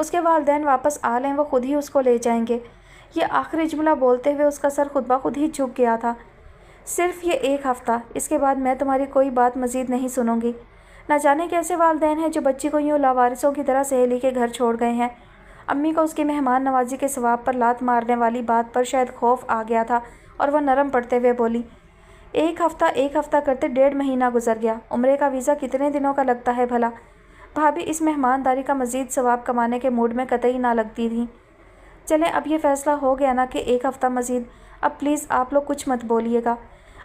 اس کے والدین واپس آ لیں وہ خود ہی اس کو لے جائیں گے۔ یہ آخری جملہ بولتے ہوئے اس کا سر خود بخود ہی جھک گیا تھا۔ صرف یہ 1 ہفتہ، اس کے بعد میں تمہاری کوئی بات مزید نہیں سنوں گی۔ نہ جانے کیسے والدین ہیں جو بچی کو یوں لاوارثوں کی طرح سہیلی کے گھر چھوڑ گئے ہیں۔ امی کو اس کی مہمان نوازی کے ثواب پر لات مارنے والی بات پر شاید خوف آ گیا تھا اور وہ نرم پڑتے ہوئے بولی، 1 ہفتہ کرتے 1.5 مہینہ گزر گیا۔ عمرے کا ویزا کتنے دنوں کا لگتا ہے بھلا؟ بھابھی اس مہمانداری کا مزید ثواب کمانے کے موڈ میں قطعی نہ لگتی تھیں۔ چلیں اب یہ فیصلہ ہو گیا نا کہ 1 ہفتہ مزید، اب پلیز آپ لوگ کچھ مت بولیے گا۔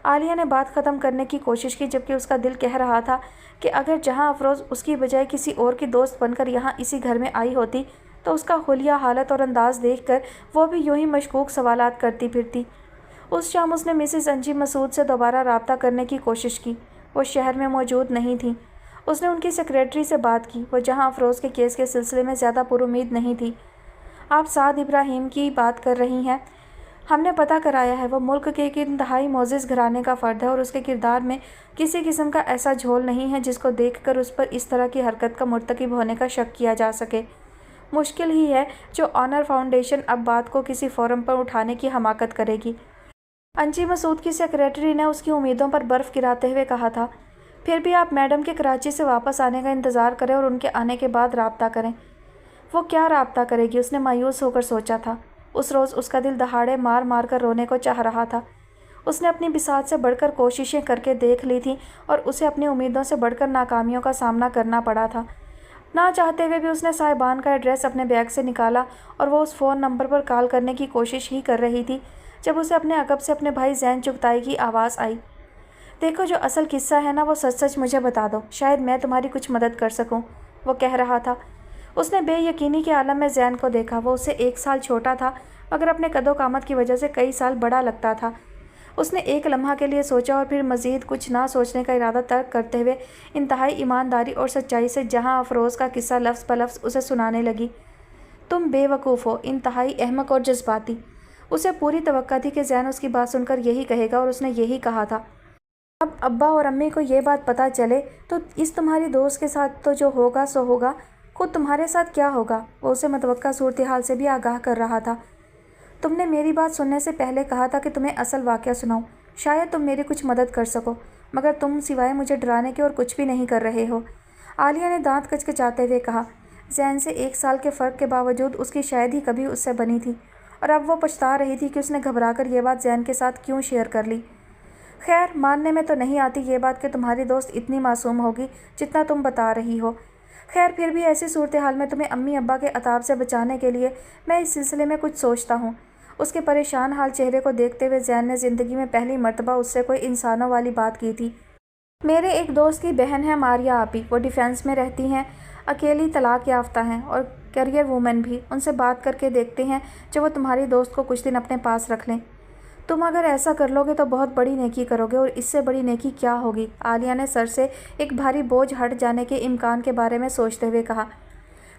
عالیہ نے بات ختم کرنے کی کوشش کی جبکہ اس کا دل کہہ رہا تھا کہ اگر جہاں افروز اس کی بجائے کسی اور کی دوست بن کر یہاں اسی گھر میں آئی ہوتی تو اس کا حلیہ حالت اور انداز دیکھ کر وہ بھی یوں ہی مشکوک سوالات کرتی پھرتی۔ اس شام اس نے مسز انجی مسعود سے دوبارہ رابطہ کرنے کی کوشش کی۔ وہ شہر میں موجود نہیں تھیں۔ اس نے ان کی سیکریٹری سے بات کی، وہ جہاں افروز کے کیس کے سلسلے میں زیادہ پر امید نہیں تھی۔ آپ سعد ابراہیم کی بات کر رہی ہیں؟ ہم نے پتہ کرایا ہے، وہ ملک کے ایک انتہائی معزز گھرانے کا فرد ہے اور اس کے کردار میں کسی قسم کا ایسا جھول نہیں ہے جس کو دیکھ کر اس پر اس طرح کی حرکت کا مرتکب ہونے کا شک کیا جا سکے۔ مشکل ہی ہے جو آنر فاؤنڈیشن اب بات کو کسی فورم پر اٹھانے کی حماقت کرے گی۔ انجی مسعود کی سیکریٹری نے اس کی امیدوں پر برف گراتے ہوئے کہا تھا، پھر بھی آپ میڈم کے کراچی سے واپس آنے کا انتظار کریں اور ان کے آنے کے بعد رابطہ کریں۔ وہ کیا رابطہ کرے گی؟ اس نے مایوس ہو کر سوچا تھا۔ اس روز اس کا دل دہاڑے مار مار کر رونے کو چاہ رہا تھا۔ اس نے اپنی بساط سے بڑھ کر کوششیں کر کے دیکھ لی تھیں اور اسے اپنی امیدوں سے بڑھ کر ناکامیوں کا سامنا کرنا پڑا تھا۔ نہ چاہتے ہوئے بھی اس نے صاحبان کا ایڈریس اپنے بیگ سے نکالا اور وہ اس فون نمبر پر کال کرنے کی کوشش ہی کر رہی تھی جب اسے اپنے عقب سے اپنے بھائی زین چغتائی کی آواز آئی۔ دیکھو جو اصل قصہ ہے نا وہ سچ سچ مجھے بتا دو، شاید میں تمہاری کچھ مدد کر سکوں، وہ کہہ رہا تھا۔ اس نے بے یقینی کے عالم میں زین کو دیکھا۔ وہ اسے 1 سال چھوٹا تھا مگر اپنے قد و قامت کی وجہ سے کئی سال بڑا لگتا تھا۔ اس نے ایک لمحہ کے لیے سوچا اور پھر مزید کچھ نہ سوچنے کا ارادہ ترک کرتے ہوئے انتہائی ایمانداری اور سچائی سے جہاں افروز کا قصہ لفظ بلفظ اسے سنانے لگی۔ تم بے وقوف ہو، انتہائی احمق اور جذباتی۔ اسے پوری توقع تھی کہ زین اس کی بات سن کر یہی کہے گا اور اس نے یہی کہا تھا۔ اب ابا اور امی کو یہ بات پتہ چلے تو اس تمہاری دوست کے ساتھ تو جو ہوگا سو ہوگا، خود تمہارے ساتھ کیا ہوگا؟ وہ اسے متوقع صورتحال سے بھی آگاہ کر رہا تھا۔ تم نے میری بات سننے سے پہلے کہا تھا کہ تمہیں اصل واقعہ سناؤں، شاید تم میری کچھ مدد کر سکو، مگر تم سوائے مجھے ڈرانے کے اور کچھ بھی نہیں کر رہے ہو، عالیہ نے دانت کچکچاتے ہوئے کہا۔ زین سے 1 سال کے فرق کے باوجود اس کی شاید ہی کبھی اس سے بنی تھی اور اب وہ پچھتا رہی تھی کہ اس نے گھبرا کر یہ بات زین کے ساتھ کیوں شیئر کر لی۔ خیر ماننے میں تو نہیں آتی یہ بات کہ تمہاری دوست اتنی معصوم ہوگی جتنا تم بتا رہی ہو۔ خیر پھر بھی ایسی صورتحال میں تمہیں امی ابا کے عذاب سے بچانے کے لیے میں اس سلسلے میں کچھ سوچتا ہوں۔ اس کے پریشان حال چہرے کو دیکھتے ہوئے زین نے زندگی میں پہلی مرتبہ اس سے کوئی انسانوں والی بات کی تھی۔ میرے ایک دوست کی بہن ہے ماریا آپی، وہ ڈیفینس میں رہتی ہیں، اکیلی طلاق یافتہ ہیں اور کیریئر وومن بھی۔ ان سے بات کر کے دیکھتے ہیں جو وہ تمہاری دوست کو کچھ دن اپنے پاس رکھ لیں۔ تم اگر ایسا کر لو گے تو بہت بڑی نیکی کرو گے، اور اس سے بڑی نیکی کیا ہوگی؟ عالیہ نے سر سے ایک بھاری بوجھ ہٹ جانے کے امکان کے بارے میں سوچتے ہوئے کہا۔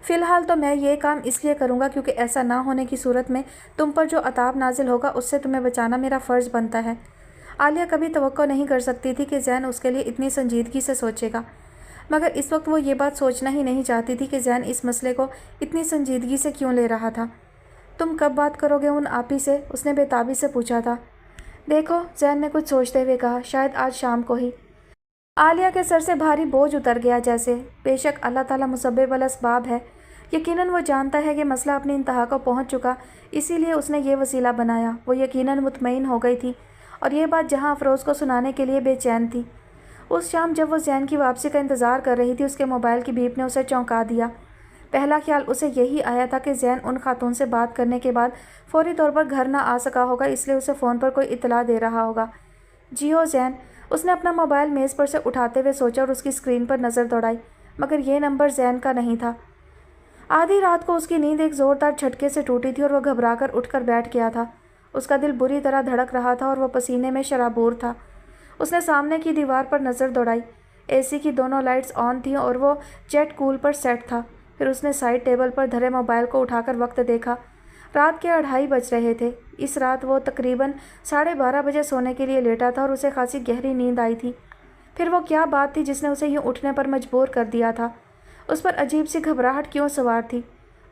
فی الحال تو میں یہ کام اس لیے کروں گا کیونکہ ایسا نہ ہونے کی صورت میں تم پر جو عذاب نازل ہوگا اس سے تمہیں بچانا میرا فرض بنتا ہے۔ عالیہ کبھی توقع نہیں کر سکتی تھی کہ زین اس کے لیے اتنی سنجیدگی سے سوچے گا، مگر اس وقت وہ یہ بات سوچنا ہی نہیں چاہتی تھی کہ زین اس مسئلے کو اتنی سنجیدگی سے کیوں لے رہا تھا۔ تم کب بات کرو گے ان آپی سے؟ اس نے بے تابی سے پوچھا تھا۔ دیکھو، زین نے کچھ سوچتے ہوئے کہا، شاید آج شام کو ہی۔ عالیہ کے سر سے بھاری بوجھ اتر گیا جیسے۔ بے شک اللہ تعالیٰ مسبب الاسباب ہے، یقیناً وہ جانتا ہے کہ مسئلہ اپنی انتہا کو پہنچ چکا، اسی لیے اس نے یہ وسیلہ بنایا۔ وہ یقیناً مطمئن ہو گئی تھی اور یہ بات جہاں افروز کو سنانے کے لیے بے چین تھی۔ اس شام جب وہ زین کی واپسی کا انتظار کر رہی تھی اس کے موبائل کی بیپ نے اسے چونکا دیا۔ پہلا خیال اسے یہی آیا تھا کہ زین ان خاتون سے بات کرنے کے بعد فوری طور پر گھر نہ آ سکا ہوگا، اس لیے اسے فون پر کوئی اطلاع دے رہا ہوگا۔ جی ہو زین، اس نے اپنا موبائل میز پر سے اٹھاتے ہوئے سوچا اور اس کی اسکرین پر نظر دوڑائی، مگر یہ نمبر زین کا نہیں تھا۔ آدھی رات کو اس کی نیند ایک زوردار جھٹکے سے ٹوٹی تھی اور وہ گھبرا کر اٹھ کر بیٹھ گیا تھا۔ اس کا دل بری طرح دھڑک رہا تھا اور وہ پسینے میں شرابور تھا۔ اس نے سامنے کی دیوار پر نظر دوڑائی، اے سی کی دونوں لائٹس آن تھیں اور وہ جیٹ کول پر سیٹ تھا۔ پھر اس نے سائڈ ٹیبل پر دھرے موبائل کو اٹھا کر وقت دیکھا۔ رات کے 2:30 بج رہے تھے۔ اس رات وہ تقریباً 12:30 بجے سونے کے لیے لیٹا تھا اور اسے خاصی گہری نیند آئی تھی۔ پھر وہ کیا بات تھی جس نے اسے یوں اٹھنے پر مجبور کر دیا تھا؟ اس پر عجیب سی گھبراہٹ کیوں سوار تھی؟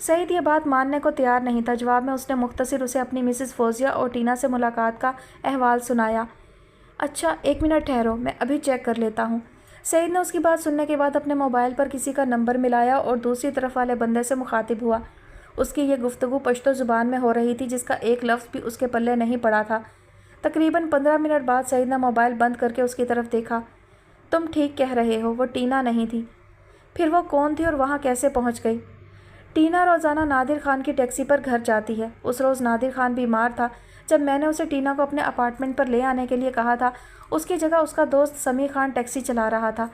سعید یہ بات ماننے کو تیار نہیں تھا۔ جواب میں اس نے مختصر اسے اپنی مسز فوزیہ اور ٹینا سے ملاقات کا احوال سنایا۔ اچھا 1 منٹ ٹھہرو، میں ابھی چیک کر لیتا ہوں۔ سعید نے اس کی بات سننے کے بعد اپنے موبائل پر کسی کا نمبر ملایا اور دوسری طرف والے بندے سے مخاطب ہوا۔ اس کی یہ گفتگو پشتو زبان میں ہو رہی تھی جس کا ایک لفظ بھی اس کے پلے نہیں پڑا تھا۔ تقریباً 15 منٹ بعد سعید نے موبائل بند کر کے اس کی طرف دیکھا۔ تم ٹھیک کہہ رہے ہو، وہ ٹینا نہیں تھی۔ پھر وہ کون تھی اور وہاں کیسے پہنچ گئی؟ ٹینا روزانہ نادر خان کی ٹیکسی پر گھر جاتی ہے۔ اس روز نادر خان بیمار تھا۔ جب میں نے اسے ٹینا کو اپنے اپارٹمنٹ پر لے آنے کے لیے کہا تھا، اس کی جگہ اس کا دوست سمیع خان ٹیکسی چلا رہا تھا۔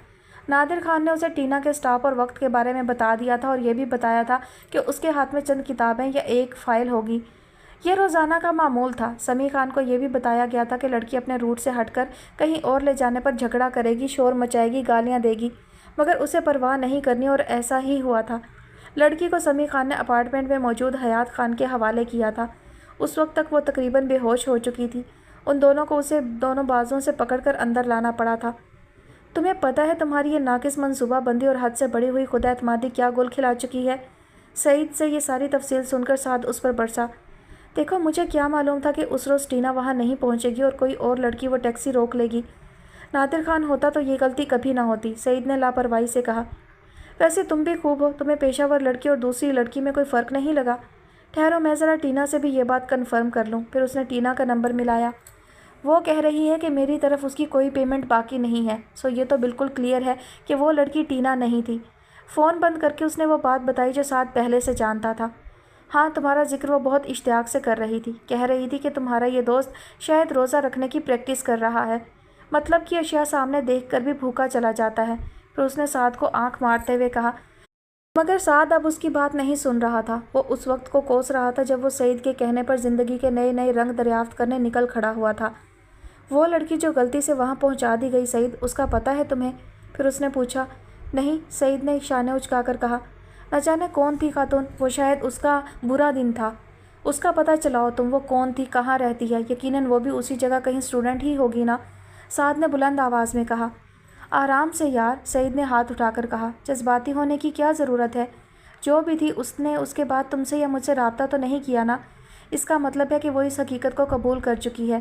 نادر خان نے اسے ٹینا کے اسٹاپ اور وقت کے بارے میں بتا دیا تھا اور یہ بھی بتایا تھا کہ اس کے ہاتھ میں چند کتابیں یا ایک فائل ہوگی۔ یہ روزانہ کا معمول تھا۔ سمیع خان کو یہ بھی بتایا گیا تھا کہ لڑکی اپنے روٹ سے ہٹ کر کہیں اور لے جانے پر جھگڑا کرے گی، شور مچائے گی، گالیاں دے گی، مگر اسے پرواہ نہیں کرنی، اور ایسا ہی ہوا تھا۔ لڑکی کو سمیع خان نے اپارٹمنٹ میں موجود حیات خان کے حوالے کیا تھا۔ اس وقت تک وہ تقریباً بے ہوش ہو چکی تھی۔ ان دونوں کو اسے دونوں بازوؤں سے پکڑ کر اندر لانا پڑا تھا۔ تمہیں پتہ ہے تمہاری یہ ناقص منصوبہ بندی اور حد سے بڑی ہوئی خود اعتمادی کیا گل کھلا چکی ہے؟ سعید سے یہ ساری تفصیل سن کر سعد اس پر برسا۔ دیکھو مجھے کیا معلوم تھا کہ اس روز ٹینا وہاں نہیں پہنچے گی اور کوئی اور لڑکی وہ ٹیکسی روک لے گی۔ نادر خان ہوتا تو یہ غلطی کبھی نہ ہوتی، سعید نے لاپرواہی سے کہا۔ ویسے تم بھی خوب ہو، تمہیں پیشہ ور لڑکی اور دوسری لڑکی میں کوئی فرق نہیں لگا۔ ٹھہرو میں ذرا ٹینا سے بھی یہ بات کنفرم کر لوں۔ پھر اس نے ٹینا کا نمبر ملایا۔ وہ کہہ رہی ہے کہ میری طرف اس کی کوئی پیمنٹ باقی نہیں ہے، سو یہ تو بالکل کلیئر ہے کہ وہ لڑکی ٹینا نہیں تھی۔ فون بند کر کے اس نے وہ بات بتائی جو سعد پہلے سے جانتا تھا۔ ہاں تمہارا ذکر وہ بہت اشتیاق سے کر رہی تھی، کہہ رہی تھی کہ تمہارا یہ دوست شاید روزہ رکھنے کی پریکٹس کر رہا ہے، مطلب کہ اشیاء سامنے دیکھ کر بھی بھوکا چلا جاتا ہے۔ پھر اس نے سعد کو آنکھ مارتے ہوئے کہا، مگر سعد اب اس کی بات نہیں سن رہا تھا۔ وہ اس وقت کو کوس رہا تھا جب وہ سعید کے کہنے پر زندگی کے نئے نئے رنگ دریافت کرنے نکل کھڑا ہوا تھا۔ وہ لڑکی جو غلطی سے وہاں پہنچا دی گئی سعید، اس کا پتہ ہے تمہیں؟ پھر اس نے پوچھا۔ نہیں، سعید نے شانے اچکا کر کہا۔ نہ جانے کون تھی خاتون، وہ شاید اس کا برا دن تھا۔ اس کا پتہ چلاؤ تم، وہ کون تھی، کہاں رہتی ہے؟ یقیناً وہ بھی اسی جگہ کہیں اسٹوڈنٹ ہی ہوگی نا؟ سعد نے بلند آواز میں کہا۔ آرام سے یار، سعید نے ہاتھ اٹھا کر کہا۔ جذباتی ہونے کی کیا ضرورت ہے؟ جو بھی تھی اس نے اس کے بعد تم سے یا مجھ سے رابطہ تو نہیں کیا نا؟ اس کا مطلب ہے کہ وہ اس حقیقت کو قبول کر چکی ہے۔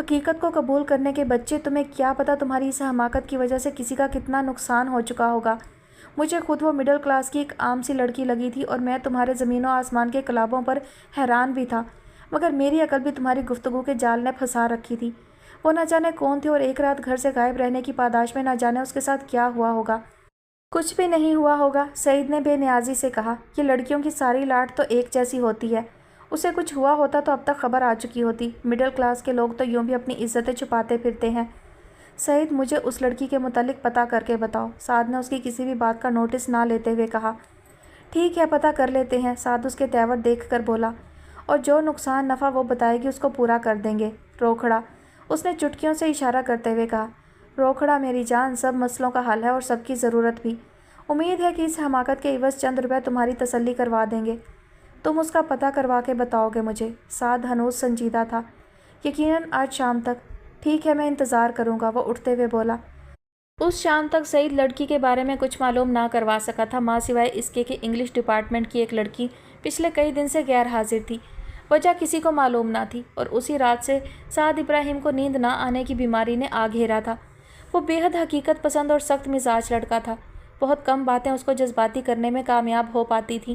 حقیقت کو قبول کرنے کے بچے، تمہیں کیا پتہ تمہاری اس حماقت کی وجہ سے کسی کا کتنا نقصان ہو چکا ہوگا۔ مجھے خود وہ مڈل کلاس کی ایک عام سی لڑکی لگی تھی اور میں تمہارے زمین و آسمان کے کلابوں پر حیران بھی تھا، مگر میری عقل بھی تمہاری گفتگو کے جال نے پھنسا رکھی تھی۔ وہ نہ جانے کون تھی اور ایک رات گھر سے غائب رہنے کی پاداش میں نہ جانے اس کے ساتھ کیا ہوا ہوگا۔ کچھ بھی نہیں ہوا ہوگا، سعید نے بے نیازی سے کہا۔ یہ لڑکیوں کی ساری لاٹ تو ایک جیسی ہوتی ہے، اسے کچھ ہوا ہوتا تو اب تک خبر آ چکی ہوتی۔ مڈل کلاس کے لوگ تو یوں بھی اپنی عزتیں چھپاتے پھرتے ہیں۔ سعید مجھے اس لڑکی کے متعلق پتہ کر کے بتاؤ، سعد نے اس کی کسی بھی بات کا نوٹس نہ لیتے ہوئے کہا۔ ٹھیک ہے پتہ کر لیتے ہیں، سعد اس کے تیور دیکھ کر بولا، اور جو نقصان نفع وہ بتائے گی اس کو پورا کر دیں گے۔ روکھڑا، اس نے چٹکیوں سے اشارہ کرتے ہوئے کہا۔ روکھڑا میری جان، سب مسئلوں کا حل ہے اور سب کی ضرورت بھی۔ امید ہے کہ اس حماقت کے عوض چند روپے تمہاری تسلی کروا دیں گے۔ تم اس کا پتہ کروا کے بتاؤ گے مجھے؟ سعد ہنوز سنجیدہ تھا۔ یقیناً آج شام تک۔ ٹھیک ہے میں انتظار کروں گا، وہ اٹھتے ہوئے بولا۔ اس شام تک سعید لڑکی کے بارے میں کچھ معلوم نہ کروا سکا تھا، ماں سوائے اس کے کہ انگلش ڈپارٹمنٹ کی ایک لڑکی پچھلے کئی دن سے غیر حاضر تھی۔ وجہ کسی کو معلوم نہ تھی، اور اسی رات سے سعد ابراہیم کو نیند نہ آنے کی بیماری نے آ گھیرا تھا۔ وہ بے حد حقیقت پسند اور سخت مزاج لڑکا تھا۔ بہت کم باتیں اس کو جذباتی کرنے میں کامیاب ہو پاتی تھیں،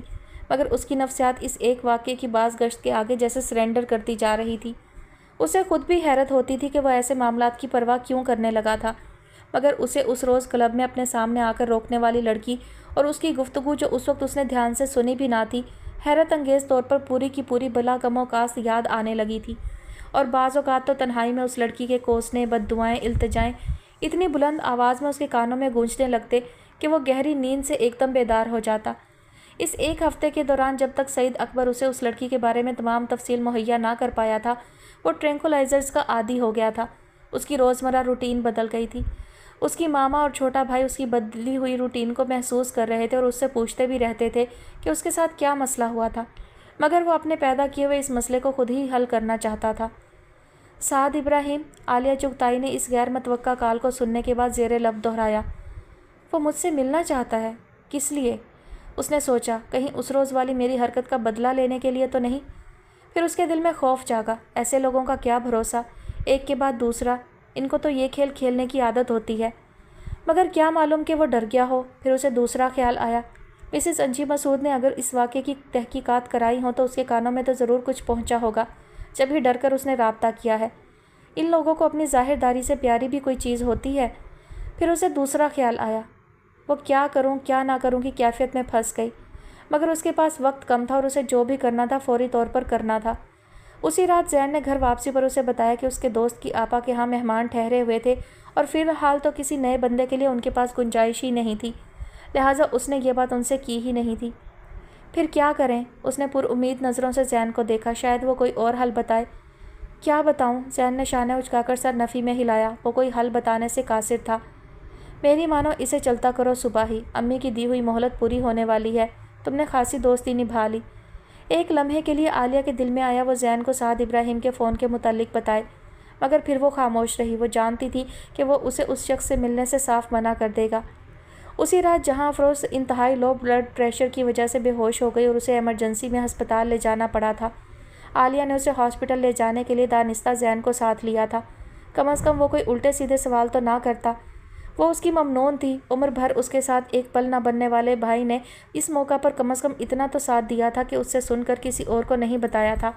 مگر اس کی نفسیات اس ایک واقعے کی باز گشت کے آگے جیسے سرنڈر کرتی جا رہی تھی۔ اسے خود بھی حیرت ہوتی تھی کہ وہ ایسے معاملات کی پرواہ کیوں کرنے لگا تھا، مگر اسے اس روز کلب میں اپنے سامنے آ کر روکنے والی لڑکی اور اس کی گفتگو جو اس وقت اس نے دھیان سے سنی بھی نہ تھی، حیرت انگیز طور پر پوری کی پوری بلا غم و کاست یاد آنے لگی تھی۔ اور بعض اوقات تو تنہائی میں اس لڑکی کے کوسنے، بد دعائیں، التجائیں اتنی بلند آواز میں اس کے کانوں میں گونجنے لگتے کہ وہ گہری نیند سے ایک دم بیدار ہو جاتا۔ اس ایک ہفتے کے دوران جب تک سعید اکبر اسے اس لڑکی کے بارے میں تمام تفصیل مہیا نہ کر پایا تھا، وہ ٹرینکولائزرز کا عادی ہو گیا تھا۔ اس کی روزمرہ روٹین بدل گئی تھی۔ اس کی ماما اور چھوٹا بھائی اس کی بدلی ہوئی روٹین کو محسوس کر رہے تھے اور اس سے پوچھتے بھی رہتے تھے کہ اس کے ساتھ کیا مسئلہ ہوا تھا، مگر وہ اپنے پیدا کیے ہوئے اس مسئلے کو خود ہی حل کرنا چاہتا تھا۔ سعد ابراہیم، عالیہ چغتائی نے اس غیر متوقع کال کو سننے کے بعد زیر لب دہرایا۔ وہ مجھ سے ملنا چاہتا ہے؟ کس لیے؟ اس نے سوچا کہیں اس روز والی میری حرکت کا بدلہ لینے کے لیے تو نہیں۔ پھر اس کے دل میں خوف جاگا، ایسے لوگوں کا کیا بھروسہ، ایک کے بعد دوسرا، ان کو تو یہ کھیل کھیلنے کی عادت ہوتی ہے۔ مگر کیا معلوم کہ وہ ڈر گیا ہو۔ پھر اسے دوسرا خیال آیا، مسز انجی مسعود نے اگر اس واقعے کی تحقیقات کرائی ہوں تو اس کے کانوں میں تو ضرور کچھ پہنچا ہوگا، جب ہی ڈر کر اس نے رابطہ کیا ہے۔ ان لوگوں کو اپنی ظاہر داری سے پیاری بھی کوئی چیز ہوتی ہے۔ پھر اسے دوسرا خیال آیا، وہ کیا کروں کیا نہ کروں کی کیفیت میں پھنس گئی، مگر اس کے پاس وقت کم تھا اور اسے جو بھی کرنا تھا فوری طور پر کرنا تھا۔ اسی رات زین نے گھر واپسی پر اسے بتایا کہ اس کے دوست کی آپا کے ہاں مہمان ٹھہرے ہوئے تھے اور فی الحال تو کسی نئے بندے کے لیے ان کے پاس گنجائش ہی نہیں تھی، لہٰذا اس نے یہ بات ان سے کی ہی نہیں تھی۔ پھر کیا کریں؟ اس نے پر امید نظروں سے زین کو دیکھا، شاید وہ کوئی اور حل بتائے۔ کیا بتاؤں؟ زین نے شانے اچکا کر سر نفی میں ہلایا، وہ کوئی حل بتانے سے قاصر تھا۔ میری مانو اسے چلتا کرو صبح ہی، امی کی دی ہوئی مہلت پوری ہونے والی ہے، تم نے خاصی دوستی نبھا لی۔ ایک لمحے کے لیے عالیہ کے دل میں آیا وہ زین کو سعد ابراہیم کے فون کے متعلق بتائے، مگر پھر وہ خاموش رہی۔ وہ جانتی تھی کہ وہ اسے اس شخص سے ملنے سے صاف منع کر دے گا۔ اسی رات جہاں افروز انتہائی لو بلڈ پریشر کی وجہ سے بے ہوش ہو گئی اور اسے ایمرجنسی میں ہسپتال لے جانا پڑا تھا، عالیہ نے اسے ہاسپٹل لے جانے کے لیے دانستہ زین کو ساتھ لیا تھا۔ کم از کم وہ کوئی الٹے سیدھے سوال تو نہ کرتا، وہ اس کی ممنون تھی۔ عمر بھر اس کے ساتھ ایک پل نہ بننے والے بھائی نے اس موقع پر کم از کم اتنا تو ساتھ دیا تھا کہ اس سے سن کر کسی اور کو نہیں بتایا تھا۔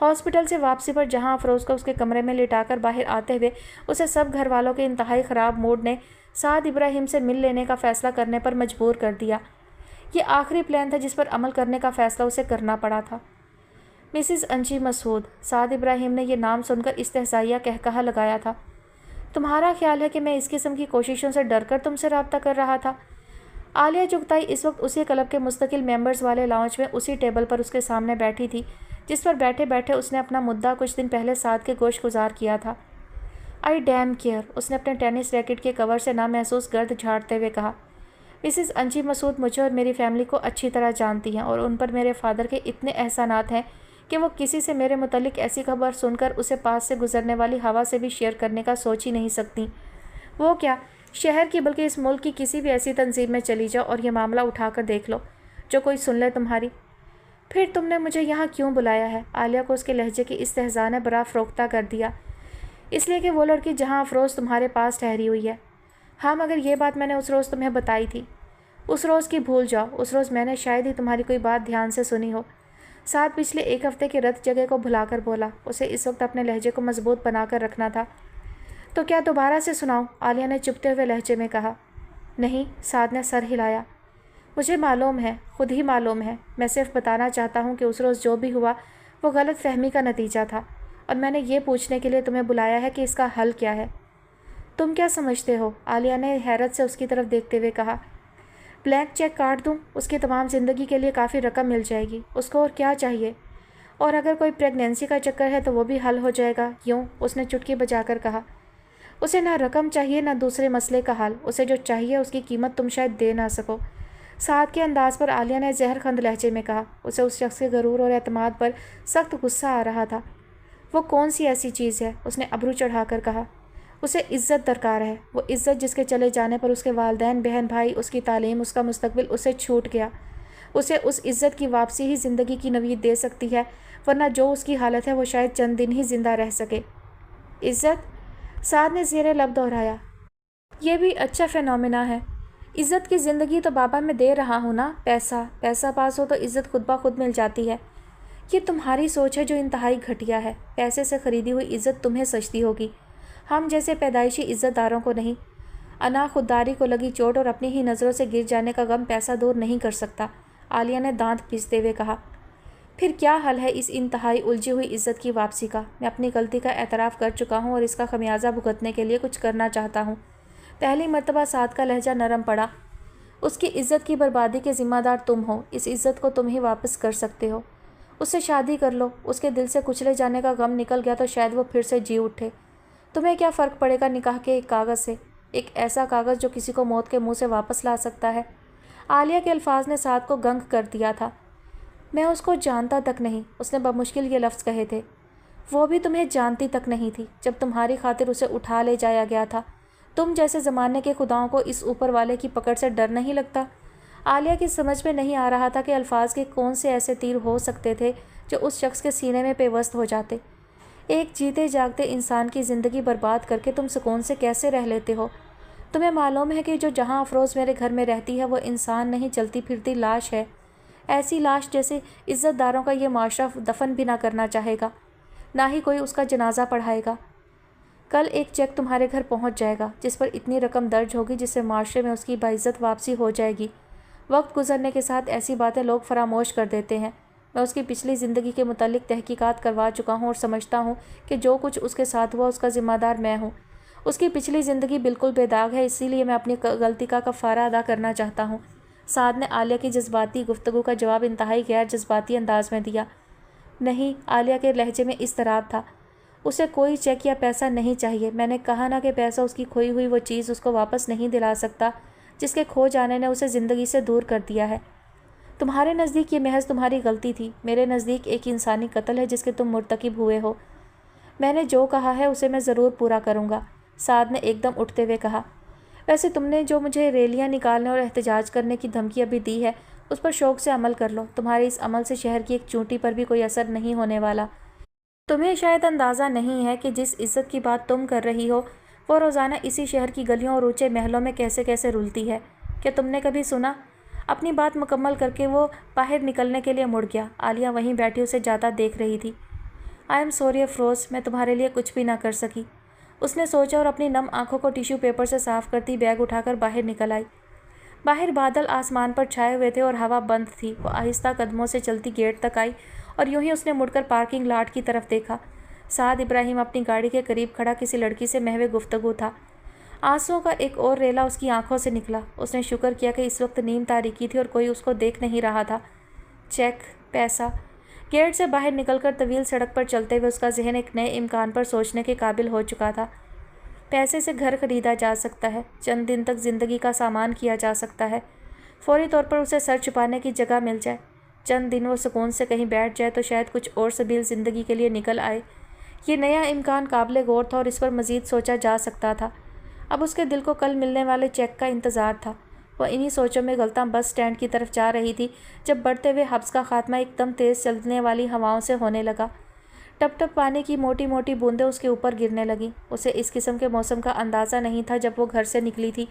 ہاسپٹل سے واپسی پر جہاں افروز کو اس کے کمرے میں لٹا کر باہر آتے ہوئے اسے سب گھر والوں کے انتہائی خراب موڈ نے سعد ابراہیم سے مل لینے کا فیصلہ کرنے پر مجبور کر دیا۔ یہ آخری پلان تھا جس پر عمل کرنے کا فیصلہ اسے کرنا پڑا تھا۔ مسز انجی مسعود، سعد ابراہیم نے یہ نام سن کر استہزائیہ قہقہہ لگایا تھا۔ تمہارا خیال ہے کہ میں اس قسم کی کوششوں سے ڈر کر تم سے رابطہ کر رہا تھا؟ عالیہ جگتائی اس وقت اسی کلب کے مستقل ممبرز والے لاؤنج میں اسی ٹیبل پر اس کے سامنے بیٹھی تھی جس پر بیٹھے بیٹھے اس نے اپنا مدعا کچھ دن پہلے سعد کے گوش گزار کیا تھا۔ آئی ڈیم کیئر، اس نے اپنے ٹینس ریکٹ کے کور سے نامحسوس گرد جھاڑتے ہوئے کہا۔ مسز انجی مسعود مجھے اور میری فیملی کو اچھی طرح جانتی ہیں اور ان پر میرے فادر کے اتنے احسانات ہیں کہ وہ کسی سے میرے متعلق ایسی خبر سن کر اسے پاس سے گزرنے والی ہوا سے بھی شیئر کرنے کا سوچ ہی نہیں سکتی۔ وہ کیا، شہر کی بلکہ اس ملک کی کسی بھی ایسی تنظیم میں چلی جاؤ اور یہ معاملہ اٹھا کر دیکھ لو، جو کوئی سن لے تمہاری۔ پھر تم نے مجھے یہاں کیوں بلایا ہے؟ عالیہ کو اس کے لہجے کی استہزاء نے برا فروختہ کر دیا۔ اس لیے کہ وہ لڑکی جہاں افروز تمہارے پاس ٹھہری ہوئی ہے۔ ہاں، مگر یہ بات میں نے اس روز تمہیں بتائی تھی۔ اس روز کی بھول جاؤ، اس روز میں نے شاید ہی تمہاری کوئی بات دھیان سے سنی ہو۔ ساتھ پچھلے ایک ہفتے کی رت جگہ کو بھلا کر بولا، اسے اس وقت اپنے لہجے کو مضبوط بنا کر رکھنا تھا۔ تو کیا دوبارہ سے سناؤں؟ عالیہ نے چپتے ہوئے لہجے میں کہا۔ نہیں، سعد نے سر ہلایا۔ مجھے معلوم ہے، خود ہی معلوم ہے، میں صرف بتانا چاہتا ہوں کہ اس روز جو بھی ہوا وہ غلط فہمی کا نتیجہ تھا، اور میں نے یہ پوچھنے کے لیے تمہیں بلایا ہے کہ اس کا حل کیا ہے۔ تم کیا سمجھتے ہو؟ عالیہ نے حیرت سے اس کی طرف دیکھتے ہوئے کہا۔ بلینک چیک کاٹ دوں؟ اس کی تمام زندگی کے لیے کافی رقم مل جائے گی، اس کو اور کیا چاہیے؟ اور اگر کوئی پریگنینسی کا چکر ہے تو وہ بھی حل ہو جائے گا، یوں اس نے چٹکی بجا کر کہا۔ اسے نہ رقم چاہیے نہ دوسرے مسئلے کا حل، اسے جو چاہیے اس کی قیمت تم شاید دے نہ سکو۔ سعد کے انداز پر عالیہ نے زہر خند لہجے میں کہا۔ اسے اس شخص کے غرور اور اعتماد پر سخت غصہ آ رہا تھا۔ وہ کون سی ایسی چیز ہے؟ اس نے ابرو چڑھا کر کہا۔ اسے عزت درکار ہے، وہ عزت جس کے چلے جانے پر اس کے والدین، بہن بھائی، اس کی تعلیم، اس کا مستقبل اسے چھوٹ گیا۔ اسے اس عزت کی واپسی ہی زندگی کی نوید دے سکتی ہے، ورنہ جو اس کی حالت ہے وہ شاید چند دن ہی زندہ رہ سکے۔ عزت؟ سعد نے زیر لب دہرایا۔ یہ بھی اچھا فینومینا ہے۔ عزت کی زندگی تو بابا میں دے رہا ہوں نا، پیسہ پاس ہو تو عزت خود بخود مل جاتی ہے۔ یہ تمہاری سوچ ہے جو انتہائی گھٹیا ہے۔ پیسے سے خریدی ہوئی عزت تمہیں سجتی ہوگی، ہم جیسے پیدائشی عزت داروں کو نہیں۔ انا خودداری کو لگی چوٹ اور اپنی ہی نظروں سے گر جانے کا غم پیسہ دور نہیں کر سکتا، عالیہ نے دانت پیستے ہوئے کہا۔ پھر کیا حل ہے اس انتہائی الجھی ہوئی عزت کی واپسی کا؟ میں اپنی غلطی کا اعتراف کر چکا ہوں اور اس کا خمیازہ بھگتنے کے لیے کچھ کرنا چاہتا ہوں۔ پہلی مرتبہ سعد کا لہجہ نرم پڑا۔ اس کی عزت کی بربادی کے ذمہ دار تم ہو، اس عزت کو تم ہی واپس کر سکتے ہو۔ اس سے شادی کر لو، اس کے دل سے کچلے جانے کا غم نکل گیا تو شاید وہ پھر سے جی اٹھے۔ تمہیں کیا فرق پڑے گا نکاح کے ایک کاغذ سے، ایک ایسا کاغذ جو کسی کو موت کے منہ سے واپس لا سکتا ہے۔ عالیہ کے الفاظ نے سعد کو گنگ کر دیا تھا۔ میں اس کو جانتا تک نہیں، اس نے بمشکل یہ لفظ کہے تھے۔ وہ بھی تمہیں جانتی تک نہیں تھی جب تمہاری خاطر اسے اٹھا لے جایا گیا تھا۔ تم جیسے زمانے کے خداؤں کو اس اوپر والے کی پکڑ سے ڈر نہیں لگتا؟ عالیہ کی سمجھ میں نہیں آ رہا تھا کہ الفاظ کے کون سے ایسے تیر ہو سکتے تھے جو اس شخص کے سینے میں پیوست ہو جاتے۔ ایک جیتے جاگتے انسان کی زندگی برباد کر کے تم سکون سے کیسے رہ لیتے ہو؟ تمہیں معلوم ہے کہ جو جہاں افروز میرے گھر میں رہتی ہے وہ انسان نہیں، چلتی پھرتی لاش ہے، ایسی لاش جیسے عزت داروں کا یہ معاشرہ دفن بھی نہ کرنا چاہے گا، نہ ہی کوئی اس کا جنازہ پڑھائے گا۔ کل ایک چیک تمہارے گھر پہنچ جائے گا جس پر اتنی رقم درج ہوگی جس سے معاشرے میں اس کی باعزت واپسی ہو جائے گی۔ وقت گزرنے کے ساتھ ایسی باتیں لوگ فراموش کر دیتے ہیں۔ میں اس کی پچھلی زندگی کے متعلق تحقیقات کروا چکا ہوں اور سمجھتا ہوں کہ جو کچھ اس کے ساتھ ہوا اس کا ذمہ دار میں ہوں۔ اس کی پچھلی زندگی بالکل بے داغ ہے، اسی لیے میں اپنی غلطی کا کفارہ ادا کرنا چاہتا ہوں۔ سعد نے عالیہ کی جذباتی گفتگو کا جواب انتہائی غیر جذباتی انداز میں دیا۔ نہیں، عالیہ کے لہجے میں اضطراب تھا۔ اسے کوئی چیک یا پیسہ نہیں چاہیے۔ میں نے کہا نا کہ پیسہ اس کی کھوئی ہوئی وہ چیز اس کو واپس نہیں دلا سکتا جس کے کھو جانے نے اسے زندگی سے دور کر دیا ہے۔ تمہارے نزدیک یہ محض تمہاری غلطی تھی، میرے نزدیک ایک انسانی قتل ہے جس کے تم مرتکب ہوئے ہو۔ میں نے جو کہا ہے اسے میں ضرور پورا کروں گا، سعد نے ایک دم اٹھتے ہوئے کہا۔ ویسے تم نے جو مجھے ریلیاں نکالنے اور احتجاج کرنے کی دھمکی ابھی دی ہے اس پر شوق سے عمل کر لو۔ تمہارے اس عمل سے شہر کی ایک چونٹی پر بھی کوئی اثر نہیں ہونے والا۔ تمہیں شاید اندازہ نہیں ہے کہ جس عزت کی بات تم کر رہی ہو وہ روزانہ اسی شہر کی گلیوں اور اونچے محلوں میں کیسے کیسے رلتی ہے۔ کیا تم نے کبھی سنا؟ اپنی بات مکمل کر کے وہ باہر نکلنے کے لیے مڑ گیا۔ عالیہ وہیں بیٹھی اسے جاتا دیکھ رہی تھی۔ آئی ایم سوری افروز، میں تمہارے لیے کچھ بھی نہ کر سکی، اس نے سوچا اور اپنی نم آنکھوں کو ٹیشو پیپر سے صاف کرتی بیگ اٹھا کر باہر نکل آئی۔ باہر بادل آسمان پر چھائے ہوئے تھے اور ہوا بند تھی۔ وہ آہستہ قدموں سے چلتی گیٹ تک آئی اور یوں ہی اس نے مڑ کر پارکنگ لاٹ کی طرف دیکھا۔ سعد ابراہیم اپنی گاڑی کے قریب کھڑا کسی لڑکی سے محو گفتگو تھا۔ آنسوؤں کا ایک اور ریلا اس کی آنکھوں سے نکلا۔ اس نے شکر کیا کہ اس وقت نیم تاریکی تھی اور کوئی اس کو دیکھ نہیں رہا تھا۔ چیک، پیسہ۔ گیٹ سے باہر نکل کر طویل سڑک پر چلتے ہوئے اس کا ذہن ایک نئے امکان پر سوچنے کے قابل ہو چکا تھا۔ پیسے سے گھر خریدا جا سکتا ہے، چند دن تک زندگی کا سامان کیا جا سکتا ہے، فوری طور پر اسے سر چھپانے کی جگہ مل جائے، چند دن وہ سکون سے کہیں بیٹھ جائے تو شاید کچھ اور سبیل زندگی کے لیے نکل آئے۔ یہ نیا امکان قابل غور تھا اور اس پر مزید سوچا جا سکتا تھا۔ اب اس کے دل کو کل ملنے والے چیک کا انتظار تھا۔ وہ انہی سوچوں میں غلطاں بس اسٹینڈ کی طرف جا رہی تھی جب بڑھتے ہوئے حبس کا خاتمہ ایک دم تیز چلنے والی ہواؤں سے ہونے لگا۔ ٹپ ٹپ پانی کی موٹی موٹی بوندیں اس کے اوپر گرنے لگیں۔ اسے اس قسم کے موسم کا اندازہ نہیں تھا جب وہ گھر سے نکلی تھی۔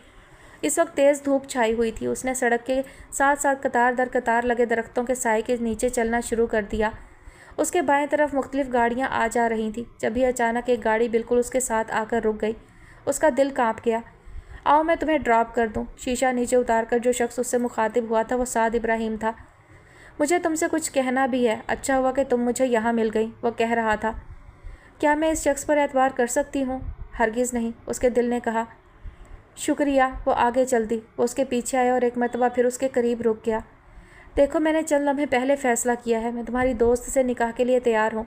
اس وقت تیز دھوپ چھائی ہوئی تھی۔ اس نے سڑک کے ساتھ ساتھ قطار در قطار لگے درختوں کے سائے کے نیچے چلنا شروع کر دیا۔ اس کے بائیں طرف مختلف گاڑیاں آ جا رہی تھیں، جبھی اچانک ایک گاڑی بالکل اس کے ساتھ آ کر رک گئی۔ اس کا دل کانپ گیا۔ آؤ میں تمہیں ڈراپ کر دوں۔ شیشہ نیچے اتار کر جو شخص اس سے مخاطب ہوا تھا وہ سعد ابراہیم تھا۔ مجھے تم سے کچھ کہنا بھی ہے، اچھا ہوا کہ تم مجھے یہاں مل گئی، وہ کہہ رہا تھا۔ کیا میں اس شخص پر اعتبار کر سکتی ہوں؟ ہرگز نہیں، اس کے دل نے کہا۔ شکریہ، وہ آگے چل دی۔ وہ اس کے پیچھے آیا اور ایک مرتبہ پھر اس کے قریب رک گیا۔ دیکھو، میں نے چند لمحے پہلے فیصلہ کیا ہے، میں تمہاری دوست سے نکاح کے لیے تیار ہوں۔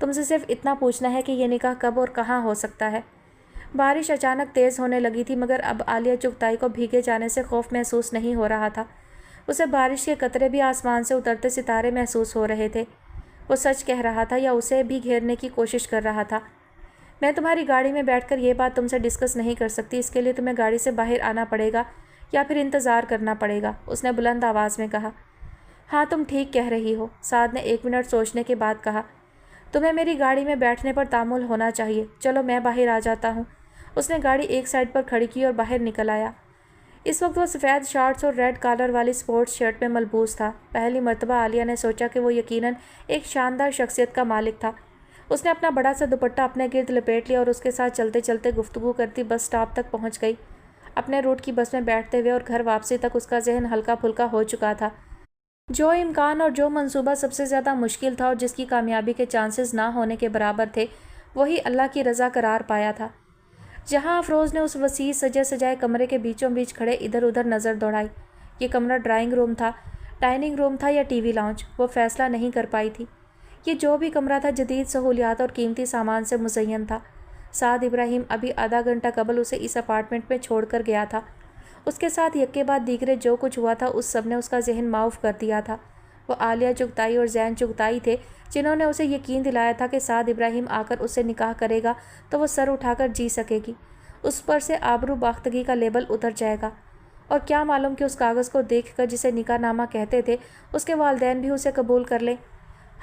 تم سے صرف اتنا پوچھنا ہے کہ یہ نکاح کب اور کہاں ہو سکتا ہے۔ بارش اچانک تیز ہونے لگی تھی مگر اب عالیہ چغتائی کو بھیگے جانے سے خوف محسوس نہیں ہو رہا تھا۔ اسے بارش کے قطرے بھی آسمان سے اترتے ستارے محسوس ہو رہے تھے۔ وہ سچ کہہ رہا تھا یا اسے بھی گھیرنے کی کوشش کر رہا تھا؟ میں تمہاری گاڑی میں بیٹھ کر یہ بات تم سے ڈسکس نہیں کر سکتی، اس کے لیے تمہیں گاڑی سے باہر آنا پڑے گا یا پھر انتظار کرنا پڑے گا، اس نے بلند آواز میں کہا۔ ہاں، تم ٹھیک کہہ رہی ہو، سعد نے ایک منٹ سوچنے کے بعد کہا۔ تمہیں میری گاڑی میں بیٹھنے پر تامل ہونا چاہیے، چلو میں باہر آ جاتا ہوں۔ اس نے گاڑی ایک سائڈ پر کھڑی کی اور باہر نکل آیا۔ اس وقت وہ سفید شارٹس اور ریڈ کالر والی سپورٹس شرٹ میں ملبوس تھا۔ پہلی مرتبہ عالیہ نے سوچا کہ وہ یقیناً ایک شاندار شخصیت کا مالک تھا۔ اس نے اپنا بڑا سا دوپٹہ اپنے گرد لپیٹ لیا اور اس کے ساتھ چلتے چلتے گفتگو کرتی بس اسٹاپ تک پہنچ گئی۔ اپنے روٹ کی بس میں بیٹھتے ہوئے اور گھر واپسی تک اس کا ذہن ہلکا پھلکا ہو چکا تھا۔ جو امکان اور جو منصوبہ سب سے زیادہ مشکل تھا اور جس کی کامیابی کے چانسز نہ ہونے کے برابر تھے، وہی اللہ کی رضا قرار پایا تھا۔ جہاں افروز نے اس وسیع سجے سجائے کمرے کے بیچوں بیچ کھڑے ادھر ادھر نظر دوڑائی، یہ کمرہ ڈرائنگ روم تھا، ڈائننگ روم تھا یا ٹی وی لاؤنج، وہ فیصلہ نہیں کر پائی تھی۔ یہ جو بھی کمرہ تھا جدید سہولیات اور قیمتی سامان سے مزین تھا۔ سعد ابراہیم ابھی آدھا گھنٹہ قبل اسے اس اپارٹمنٹ میں چھوڑ کر گیا تھا۔ اس کے ساتھ یک کے بعد دیگرے جو کچھ ہوا تھا اس سب نے اس کا ذہن معاف کر دیا تھا۔ وہ عالیہ چغتائی اور زین چغتائی تھے جنہوں نے اسے یقین دلایا تھا کہ سعد ابراہیم آ کر اس سے نکاح کرے گا تو وہ سر اٹھا کر جی سکے گی، اس پر سے آبرو باختگی کا لیبل اتر جائے گا۔ اور کیا معلوم کہ اس کاغذ کو دیکھ کر جسے نکاح نامہ کہتے تھے اس کے والدین بھی اسے قبول کر لیں۔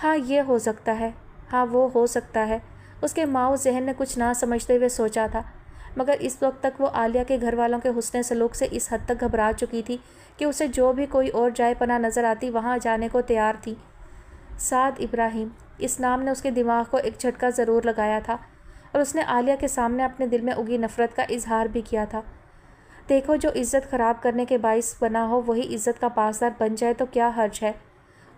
ہاں یہ ہو سکتا ہے، ہاں وہ ہو سکتا ہے، اس کے ماؤ ذہن نے کچھ نہ سمجھتے ہوئے سوچا تھا، مگر اس وقت تک وہ عالیہ کے گھر والوں کے حسن سلوک سے اس حد تک گھبرا چکی تھی کہ اسے جو بھی کوئی اور جائے پناہ نظر آتی وہاں جانے کو تیار تھی۔ سعد ابراہیم، اس نام نے اس کے دماغ کو ایک جھٹکا ضرور لگایا تھا، اور اس نے عالیہ کے سامنے اپنے دل میں اگی نفرت کا اظہار بھی کیا تھا۔ دیکھو، جو عزت خراب کرنے کے باعث بنا ہو وہی عزت کا پاسدار بن جائے تو کیا حرج ہے؟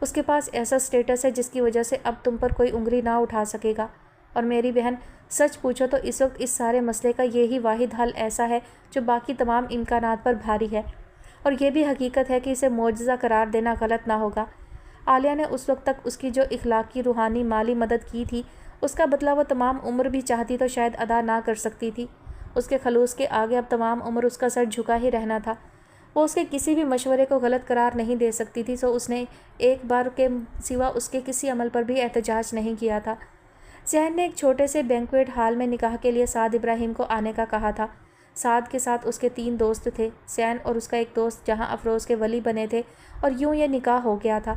اس کے پاس ایسا سٹیٹس ہے جس کی وجہ سے اب تم پر کوئی انگلی نہ اٹھا سکے گا، اور میری بہن سچ پوچھو تو اس وقت اس سارے مسئلے کا یہی واحد حل ایسا ہے جو باقی تمام امکانات پر بھاری ہے، اور یہ بھی حقیقت ہے کہ اسے معجزہ قرار دینا غلط نہ ہوگا۔ عالیہ نے اس وقت تک اس کی جو اخلاقی، روحانی، مالی مدد کی تھی اس کا بدلہ وہ تمام عمر بھی چاہتی تو شاید ادا نہ کر سکتی تھی۔ اس کے خلوص کے آگے اب تمام عمر اس کا سر جھکا ہی رہنا تھا۔ وہ اس کے کسی بھی مشورے کو غلط قرار نہیں دے سکتی تھی، سو اس نے ایک بار کے سوا اس کے کسی عمل پر بھی احتجاج نہیں کیا تھا۔ ذہن نے ایک چھوٹے سے بینکویٹ ہال میں نکاح کے لیے سعد ابراہیم کو آنے کا کہا تھا۔ سعد کے ساتھ اس کے 3 دوست تھے، حسین اور اس کا ایک دوست، جہاں افروز کے ولی بنے تھے، اور یوں یہ نکاح ہو گیا تھا۔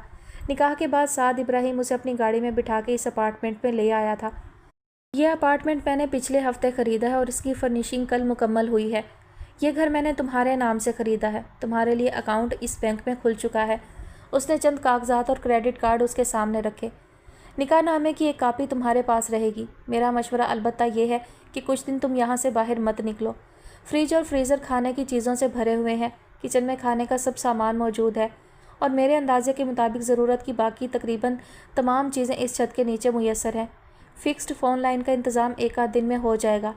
نکاح کے بعد سعد ابراہیم اسے اپنی گاڑی میں بٹھا کے اس اپارٹمنٹ میں لے آیا تھا۔ یہ اپارٹمنٹ میں نے پچھلے ہفتے خریدا ہے اور اس کی فرنیشنگ کل مکمل ہوئی ہے۔ یہ گھر میں نے تمہارے نام سے خریدا ہے، تمہارے لیے اکاؤنٹ اس بینک میں کھل چکا ہے۔ اس نے چند کاغذات اور کریڈٹ کارڈ اس کے سامنے رکھے۔ نکاح نامے کی ایک کاپی تمہارے پاس رہے گی۔ میرا مشورہ البتہ یہ ہے کہ کچھ دن تم یہاں سے باہر مت نکلو۔ فریج اور فریزر کھانے کی چیزوں سے بھرے ہوئے ہیں، کچن میں کھانے کا سب سامان موجود ہے، اور میرے اندازے کے مطابق ضرورت کی باقی تقریباً تمام چیزیں اس چھت کے نیچے میسر ہیں۔ فکسڈ فون لائن کا انتظام ایک آدھ دن میں ہو جائے گا۔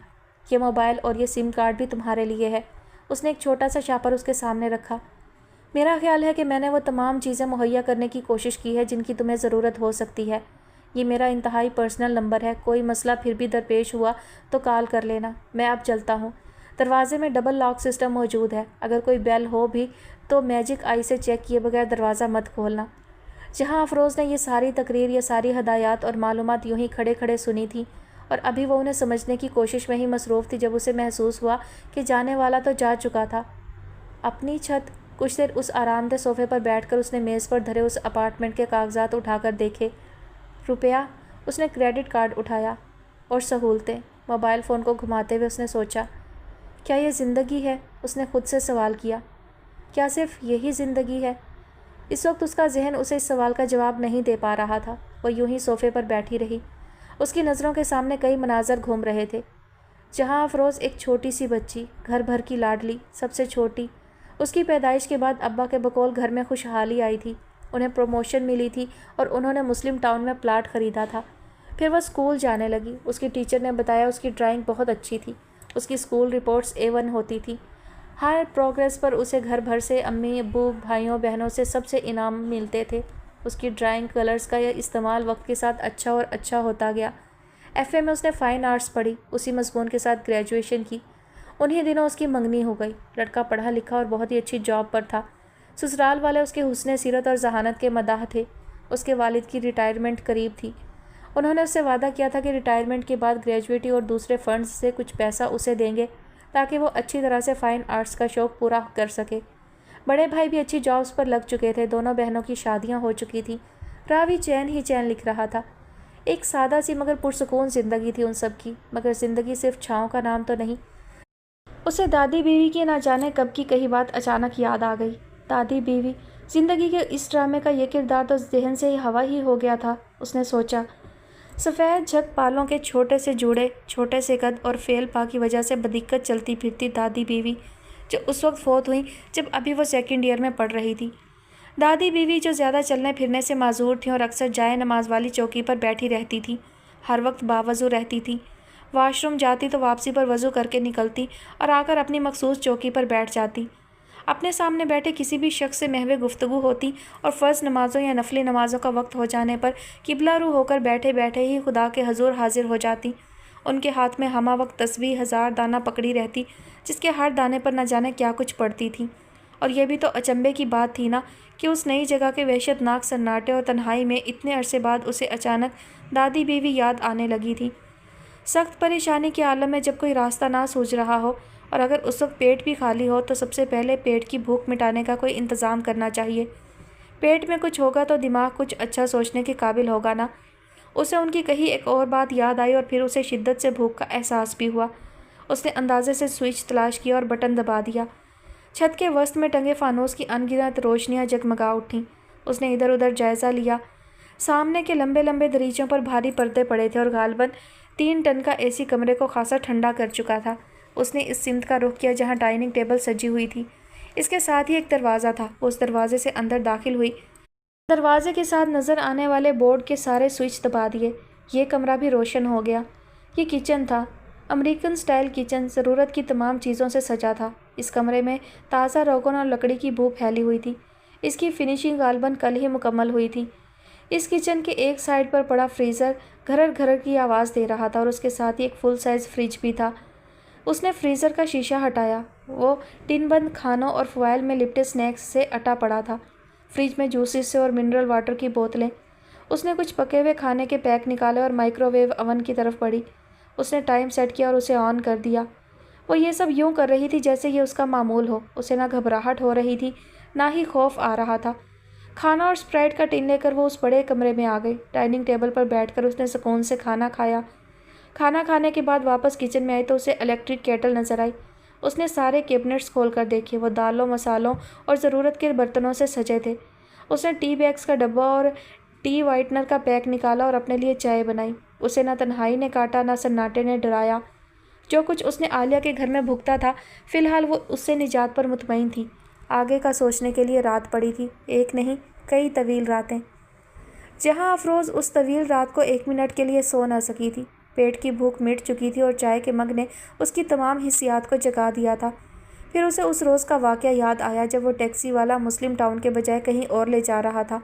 یہ موبائل اور یہ سم کارڈ بھی تمہارے لیے ہے۔ اس نے ایک چھوٹا سا شاپر اس کے سامنے رکھا۔ میرا خیال ہے کہ میں نے وہ تمام چیزیں مہیا کرنے کی کوشش کی ہے جن کی تمہیں ضرورت ہو سکتی ہے۔ یہ میرا انتہائی پرسنل نمبر ہے، کوئی مسئلہ پھر بھی درپیش ہوا تو کال کر لینا۔ میں اب چلتا ہوں۔ دروازے میں ڈبل لاک سسٹم موجود ہے، اگر کوئی بیل ہو بھی تو میجک آئی سے چیک کیے بغیر دروازہ مت کھولنا۔ جہاں افروز نے یہ ساری تقریر، یہ ساری ہدایات اور معلومات یوں ہی کھڑے کھڑے سنی تھیں، اور ابھی وہ انہیں سمجھنے کی کوشش میں ہی مصروف تھی جب اسے محسوس ہوا کہ جانے والا تو جا چکا تھا۔ اپنی چھت۔ کچھ دیر اس آرام دہ صوفے پر بیٹھ کر اس نے میز پر دھرے اس اپارٹمنٹ کے کاغذات اٹھا کر دیکھے۔ روپیہ۔ اس نے کریڈٹ کارڈ اٹھایا۔ اور سہولتیں۔ موبائل فون کو گھماتے ہوئے اس نے سوچا، کیا یہ زندگی ہے؟ اس نے خود سے سوال کیا، کیا صرف یہی زندگی ہے؟ اس وقت اس کا ذہن اسے اس سوال کا جواب نہیں دے پا رہا تھا۔ وہ یوں ہی صوفے پر بیٹھی رہی۔ اس کی نظروں کے سامنے کئی مناظر گھوم رہے تھے۔ جہاں افروز ایک چھوٹی سی بچی، گھر بھر کی لاڈلی، سب سے چھوٹی، اس کی پیدائش کے بعد ابا کے بقول گھر میں خوشحالی آئی تھی، انہیں پروموشن ملی تھی اور انہوں نے مسلم ٹاؤن میں پلاٹ خریدا تھا۔ پھر وہ اسکول جانے لگی۔ اس کی ٹیچر نے بتایا اس کی ڈرائنگ بہت اچھی تھی۔ اس کی اسکول رپورٹس A1 ہوتی تھی۔ ہر پروگریس پر اسے گھر بھر سے، امی ابو، بھائیوں بہنوں سے سب سے انعام ملتے تھے۔ اس کی ڈرائنگ کلرز کا یہ استعمال وقت کے ساتھ اچھا اور اچھا ہوتا گیا۔ FA میں اس نے فائن آرٹس پڑھی، اسی مضمون کے ساتھ گریجویشن کی۔ انہی دنوں اس کی منگنی ہو گئی۔ لڑکا پڑھا لکھا اور بہت ہی اچھی جاب پر تھا۔ سسرال والے اس کے حسن سیرت اور ذہانت کے مداح تھے۔ اس کے والد کی ریٹائرمنٹ قریب تھی۔ انہوں نے اس سے وعدہ کیا تھا کہ ریٹائرمنٹ کے بعد گریجویٹی اور دوسرے فنڈز سے کچھ پیسہ اسے دیں گے تاکہ وہ اچھی طرح سے فائن آرٹس کا شوق پورا کر سکے۔ بڑے بھائی بھی اچھی جابز پر لگ چکے تھے، دونوں بہنوں کی شادیاں ہو چکی تھیں۔ راوی چین ہی چین لکھ رہا تھا۔ ایک سادہ سی مگر پرسکون زندگی تھی ان سب کی، مگر زندگی صرف چھاؤں کا نام تو نہیں۔ اسے دادی بیوی کی نہ جانے کب کی کہی بات اچانک یاد آ گئی۔ دادی بیوی، زندگی کے اس ڈرامے کا یہ کردار تو ذہن سے ہوا ہی ہو گیا تھا، اس نے سوچا۔ سفید جھک بالوں کے چھوٹے سے جوڑے، چھوٹے سے قد اور فعل پا کی وجہ سے بدقت چلتی پھرتی دادی بیوی جو اس وقت فوت ہوئی جب ابھی وہ 2nd ایئر میں پڑھ رہی تھی۔ دادی بیوی جو زیادہ چلنے پھرنے سے معذور تھیں اور اکثر جائے نماز والی چوکی پر بیٹھی رہتی تھی، ہر وقت باوضو رہتی تھی۔ واش روم جاتی تو واپسی پر وضو کر کے نکلتی اور آ کر اپنی مخصوص چوکی پر بیٹھ جاتی۔ اپنے سامنے بیٹھے کسی بھی شخص سے محو گفتگو ہوتی اور فرض نمازوں یا نفلی نمازوں کا وقت ہو جانے پر قبلہ رو ہو کر بیٹھے بیٹھے ہی خدا کے حضور حاضر ہو جاتی۔ ان کے ہاتھ میں ہمہ وقت تسبیح 1000 دانہ پکڑی رہتی، جس کے ہر دانے پر نہ جانے کیا کچھ پڑتی تھی۔ اور یہ بھی تو اچنبے کی بات تھی نا کہ اس نئی جگہ کے وحشت ناک سناٹے اور تنہائی میں اتنے عرصے بعد اسے اچانک دادی بیوی یاد آنے لگی تھی۔ سخت پریشانی کے عالم میں جب کوئی راستہ نہ سوچ رہا ہو اور اگر اس وقت پیٹ بھی خالی ہو تو سب سے پہلے پیٹ کی بھوک مٹانے کا کوئی انتظام کرنا چاہیے۔ پیٹ میں کچھ ہوگا تو دماغ کچھ اچھا سوچنے کے قابل ہوگا نا۔ اسے ان کی کہی ایک اور بات یاد آئی اور پھر اسے شدت سے بھوک کا احساس بھی ہوا۔ اس نے اندازے سے سوئچ تلاش کیا اور بٹن دبا دیا۔ چھت کے وسط میں ٹنگے فانوس کی ان گنت روشنیاں جگمگا اٹھیں۔ اس نے ادھر ادھر جائزہ لیا۔ سامنے کے لمبے لمبے دریچوں پر بھاری پردے پڑے تھے اور غالباً 3 ٹن کا اے سی کمرے کو خاصا ٹھنڈا کر چکا تھا۔ اس نے اس سمت کا رخ کیا جہاں ڈائننگ ٹیبل سجی ہوئی تھی۔ اس کے ساتھ ہی ایک دروازہ تھا۔ وہ اس دروازے سے اندر داخل ہوئی۔ دروازے کے ساتھ نظر آنے والے بورڈ کے سارے سوئچ دبا دیے۔ یہ کمرہ بھی روشن ہو گیا۔ یہ کچن تھا، امریکن سٹائل کچن، ضرورت کی تمام چیزوں سے سجا تھا۔ اس کمرے میں تازہ روغن اور لکڑی کی بو پھیلی ہوئی تھی۔ اس کی فنشنگ غالباً کل ہی مکمل ہوئی تھی۔ اس کچن کے ایک سائڈ پر پڑا فریزر گھرر گھرر کی آواز دے رہا تھا اور اس کے ساتھ ہی ایک فل سائز فریج بھی تھا۔ اس نے فریزر کا شیشہ ہٹایا۔ وہ ٹن بند کھانوں اور فوائل میں لپٹے سنیکس سے اٹا پڑا تھا۔ فریج میں جوسز اور منرل واٹر کی بوتلیں۔ اس نے کچھ پکے ہوئے کھانے کے پیک نکالے اور مائکرو ویو اوون کی طرف بڑھی۔ اس نے ٹائم سیٹ کیا اور اسے آن کر دیا۔ وہ یہ سب یوں کر رہی تھی جیسے یہ اس کا معمول ہو۔ اسے نہ گھبراہٹ ہو رہی تھی نہ ہی خوف آ رہا تھا۔ کھانا اور اسپرائٹ کا ٹین لے کر وہ اس بڑے کمرے میں آ گئی۔ ڈائننگ ٹیبل پر بیٹھ کر اس نے سکون سے کھانا کھایا۔ کھانا کھانے کے بعد واپس کچن میں آئی تو اسے الیکٹرک کیٹل نظر آئی۔ اس نے سارے کیبنٹس کھول کر دیکھے۔ وہ دالوں، مسالوں اور ضرورت کے برتنوں سے سجے تھے۔ اس نے ٹی بیگز کا ڈبہ اور ٹی وائٹنر کا پیک نکالا اور اپنے لیے چائے بنائی۔ اسے نہ تنہائی نے کاٹا نہ سناٹے نے ڈرایا۔ جو کچھ اس نے عالیہ کے گھر میں بھگتا تھا، فی الحال وہ اس سے نجات پر مطمئن تھی۔ آگے کا سوچنے کے لیے رات پڑی تھی، ایک نہیں کئی طویل راتیں، جہاں افروز اس طویل رات کو 1 منٹ کے لیے سو نہ سکی تھی۔ پیٹ کی بھوک مٹ چکی تھی اور چائے کے مگ نے اس کی تمام حسیات کو جگا دیا تھا۔ پھر اسے اس روز کا واقعہ یاد آیا جب وہ ٹیکسی والا مسلم ٹاؤن کے بجائے کہیں اور لے جا رہا تھا۔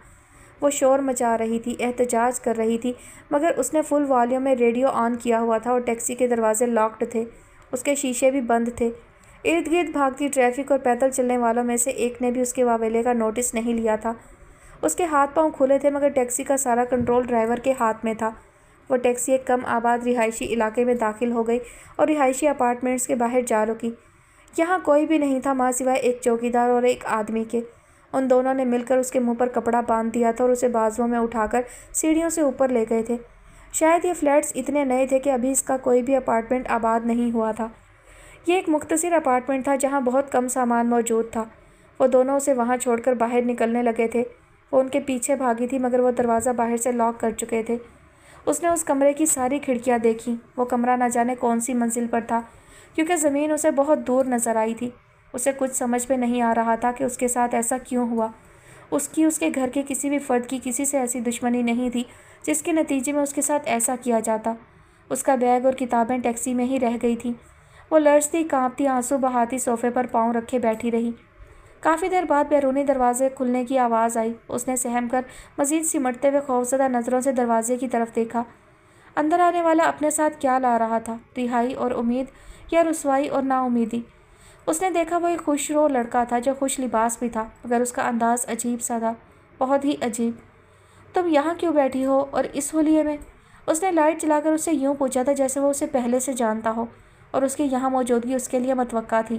وہ شور مچا رہی تھی، احتجاج کر رہی تھی، مگر اس نے فل والیوم میں ریڈیو آن کیا ہوا تھا اور ٹیکسی کے دروازے لاکڈ تھے، اس کے شیشے بھی بند تھے۔ ارد گرد بھاگتی ٹریفک اور پیدل چلنے والوں میں سے ایک نے بھی اس کے واویلے کا نوٹس نہیں لیا تھا۔ اس کے ہاتھ پاؤں کھلے تھے مگر ٹیکسی کا سارا کنٹرول ڈرائیور کے ہاتھ میں تھا۔ وہ ٹیکسی ایک کم آباد رہائشی علاقے میں داخل ہو گئی اور رہائشی اپارٹمنٹس کے باہر جا رکی۔ یہاں کوئی بھی نہیں تھا ماں سوائے ایک چوکیدار اور ایک آدمی کے۔ ان دونوں نے مل کر اس کے منہ پر کپڑا باندھ دیا تھا اور اسے بازوؤں میں اٹھا کر سیڑھیوں سے اوپر لے گئے تھے۔ شاید یہ فلیٹس اتنے نئے تھے کہ ابھی اس کا کوئی بھی اپارٹمنٹ آباد نہیں ہوا تھا۔ یہ ایک مختصر اپارٹمنٹ تھا جہاں بہت کم سامان موجود تھا۔ وہ دونوں اسے وہاں چھوڑ کر باہر نکلنے لگے تھے۔ وہ ان کے پیچھے بھاگی تھی مگر وہ دروازہ باہر سے لاک کر چکے تھے۔ اس نے اس کمرے کی ساری کھڑکیاں دیکھیں۔ وہ کمرہ نہ جانے کون سی منزل پر تھا کیونکہ زمین اسے بہت دور نظر آئی تھی۔ اسے کچھ سمجھ میں نہیں آ رہا تھا کہ اس کے ساتھ ایسا کیوں ہوا۔ اس کے گھر کے کسی بھی فرد کی کسی سے ایسی دشمنی نہیں تھی جس کے نتیجے میں اس کے ساتھ ایسا کیا جاتا۔ اس کا بیگ اور کتابیں ٹیکسی میں ہی رہ گئی تھیں۔ وہ لرزتی کانپتی آنسو بہاتی صوفے پر پاؤں رکھے بیٹھی رہی۔ کافی دیر بعد بیرونی دروازے کھلنے کی آواز آئی۔ اس نے سہم کر مزید سمٹتے ہوئے خوفزدہ نظروں سے دروازے کی طرف دیکھا۔ اندر آنے والا اپنے ساتھ کیا لا رہا تھا، رہائی اور امید یا رسوائی اور نا امیدی؟ اس نے دیکھا وہ ایک خوش رو لڑکا تھا جو خوش لباس بھی تھا مگر اس کا انداز عجیب سا تھا، بہت ہی عجیب۔ تم یہاں کیوں بیٹھی ہو اور اس حلیے میں؟ اس نے لائٹ جلا کر اس سے یوں پوچھا تھا جیسے وہ اسے پہلے سے جانتا ہو اور اس کی یہاں موجودگی اس کے لیے متوقع تھی۔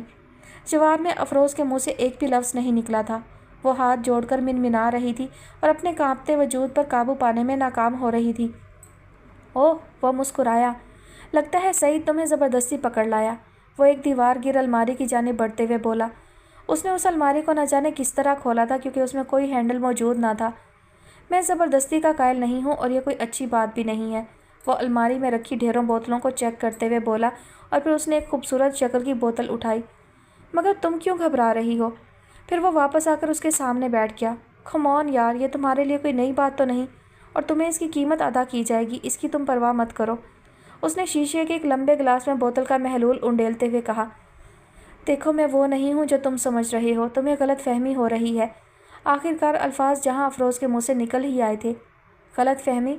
جواب میں افروز کے منہ سے ایک بھی لفظ نہیں نکلا تھا۔ وہ ہاتھ جوڑ کر منمنا رہی تھی اور اپنے کانپتے وجود پر قابو پانے میں ناکام ہو رہی تھی۔ اوہ، وہ مسکرایا۔ لگتا ہے سعید تمہیں زبردستی پکڑ لایا۔ وہ ایک دیوار گیر الماری کی جانب بڑھتے ہوئے بولا۔ اس نے اس الماری کو نہ جانے کس طرح کھولا تھا کیونکہ اس میں کوئی ہینڈل موجود نہ تھا۔ میں زبردستی کا قائل نہیں ہوں اور یہ کوئی اچھی بات بھی نہیں ہے۔ وہ الماری میں رکھی ڈھیروں بوتلوں کو چیک کرتے ہوئے بولا اور پھر اس نے ایک خوبصورت شکل کی بوتل اٹھائی۔ مگر تم کیوں گھبرا رہی ہو؟ پھر وہ واپس آ کر اس کے سامنے بیٹھ گیا۔ کم آن یار، یہ تمہارے لیے کوئی نئی بات تو نہیں اور تمہیں اس کی قیمت ادا کی جائے گی، اس کی تم پرواہ مت کرو۔ اس نے شیشے کے ایک لمبے گلاس میں بوتل کا محلول انڈیلتے ہوئے کہا۔ دیکھو میں وہ نہیں ہوں جو تم سمجھ رہے ہو، تمہیں غلط فہمی ہو رہی ہے۔ آخر کار الفاظ جہاں افروز کے منہ سے نکل ہی آئے تھے۔ غلط فہمی؟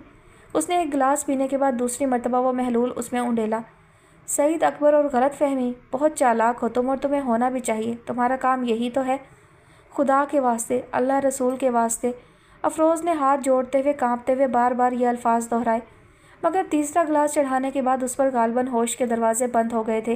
اس نے ایک گلاس پینے کے بعد دوسری مرتبہ وہ محلول اس میں انڈیلا۔ سعید اکبر اور غلط فہمی؟ بہت چالاک ہو تم اور تمہیں ہونا بھی چاہیے، تمہارا کام یہی تو ہے۔ خدا کے واسطے، اللہ رسول کے واسطے، افروز نے ہاتھ جوڑتے ہوئے کانپتے ہوئے بار بار یہ الفاظ دہرائے، مگر تیسرا گلاس چڑھانے کے بعد اس پر غالباً ہوش کے دروازے بند ہو گئے تھے۔